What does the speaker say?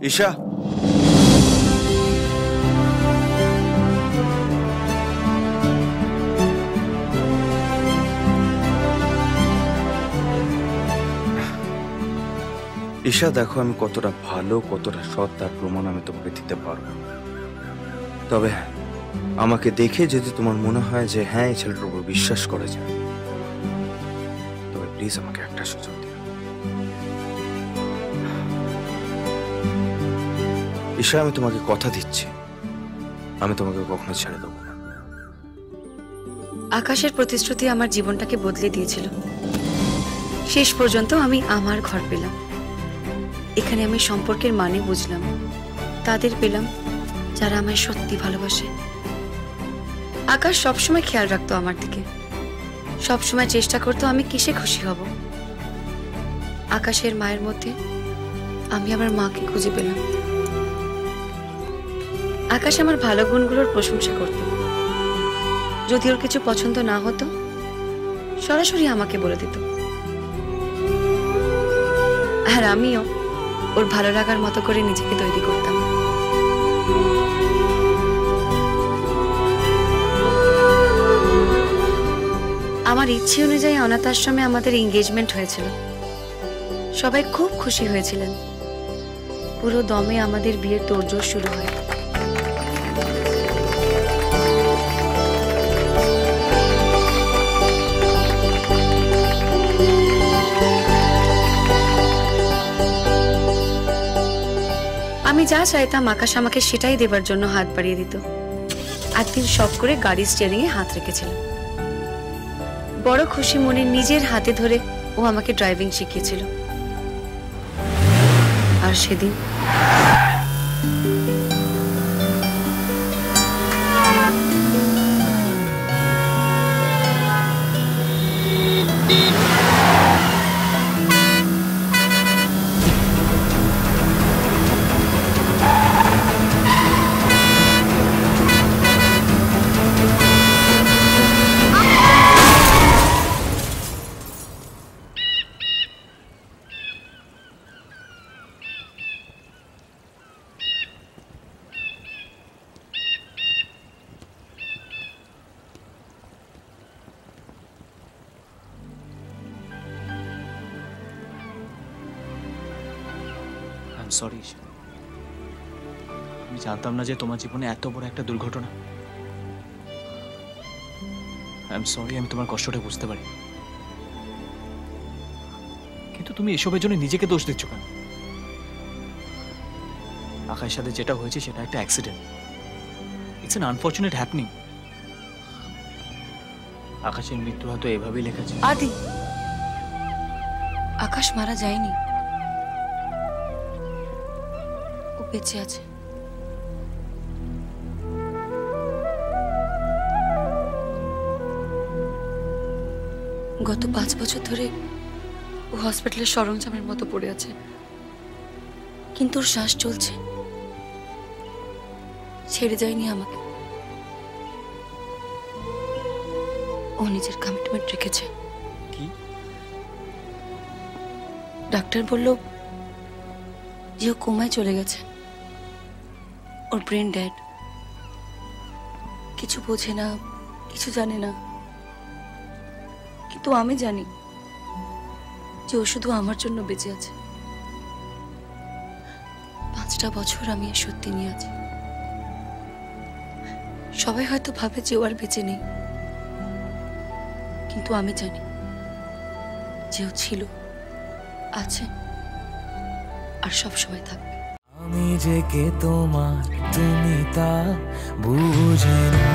ঈশা, ঈশা দেখো আমি কতটা ভালো, কতটা সৎ তার প্রমাণ আমি তোমাকে দিতে পারবো। তবে আমাকে দেখে যদি তোমার মনে হয় যে হ্যাঁ এই ছেলেটার উপর বিশ্বাস করা যায়, তবে প্লিজ আমাকে একটা সুযোগ দিও। ঈশা, আমি তোমাকে কথা দিচ্ছি, আমি তোমাকে কখনো ছেড়ে দেবো না। আকাশের প্রতিশ্রুতি আমার জীবনটাকে বদলে দিয়েছিল। শেষ পর্যন্ত আমি আমার ঘর পেলাম। এখানে আমি সম্পর্কের মানে বুঝলাম, তাদের পেলাম যারা আমায় সত্যি ভালোবাসে। আকাশ সবসময় খেয়াল রাখতো আমার দিকে, সবসময় চেষ্টা করতো আমি কিসে খুশি হব। আকাশের মায়ের মধ্যে আমি আমার মাকে খুঁজে পেলাম। আকাশ আমার ভালো গুণগুলোর প্রশংসা করত। যদি ওর কিছু পছন্দ না হতো সরাসরি আমাকে বলে দিত, আর আমিও ওর ভালো লাগার মতো করে নিজেকে তৈরি করতাম। আমার ইচ্ছে অনুযায়ী অনাথ আশ্রমে আমাদের এঙ্গেজমেন্ট হয়েছিল। সবাই খুব খুশি হয়েছিলেন। পুরো দমে আমাদের বিয়ের তোড়জোড় শুরু হয়। আমি যা চাইতাম আকাশ আমাকে সেটাই দেবার জন্য হাত বাড়িয়ে দিত। একদিন শখ করে গাড়ির স্টিয়ারিং এ হাত রেখেছিলাম। বড় খুশি মনে নিজের হাতে ধরে ও আমাকে ড্রাইভিং শিখিয়েছিল। আর সেদিন সরি, আমি জানতাম না যে তোমার জীবনে এত বড় একটা দুর্ঘটনা। আই এম সরি, আমি তোমার কষ্টটা বুঝতে পারি, কিন্তু তুমি এসবের জন্য নিজেকে দোষ দিচ্ছ কেন? আকাশের সাথে যেটা হয়েছে সেটা একটা accident. It's an unfortunate happening. আকাশের মৃত্যু হয়তো এভাবেই লেখা আছে। আদি, আকাশ মারা যায়নি, ও বেঁচে আছে। গত 5 বছর ধরে ও হসপিটালের সরঞ্জামের মতো পড়ে আছে, কিন্তু ওর শ্বাস চলছে, ছেড়ে যায়নি আমাকে। ও নিজের কমিটমেন্ট রেখেছে। কি? ডাক্তার বলল যে ও কোমায় চলে গেছে, ওর ব্রেন ডেড। কিছু বোঝে না, কিছু জানে না, কিন্তু আমি জানি যে ও শুধু আমার জন্য বেঁচে আছে। 5টা বছর আমি এই সত্যি নিয়ে আছি। সবাই হয়তো ভাবে যে ও আর বেঁচে নেই, কিন্তু আমি জানি যে ও ছিল, আছে, আর সব সময় থাকবে। আমি যে কে তোমার, তুমি তা বুঝে না।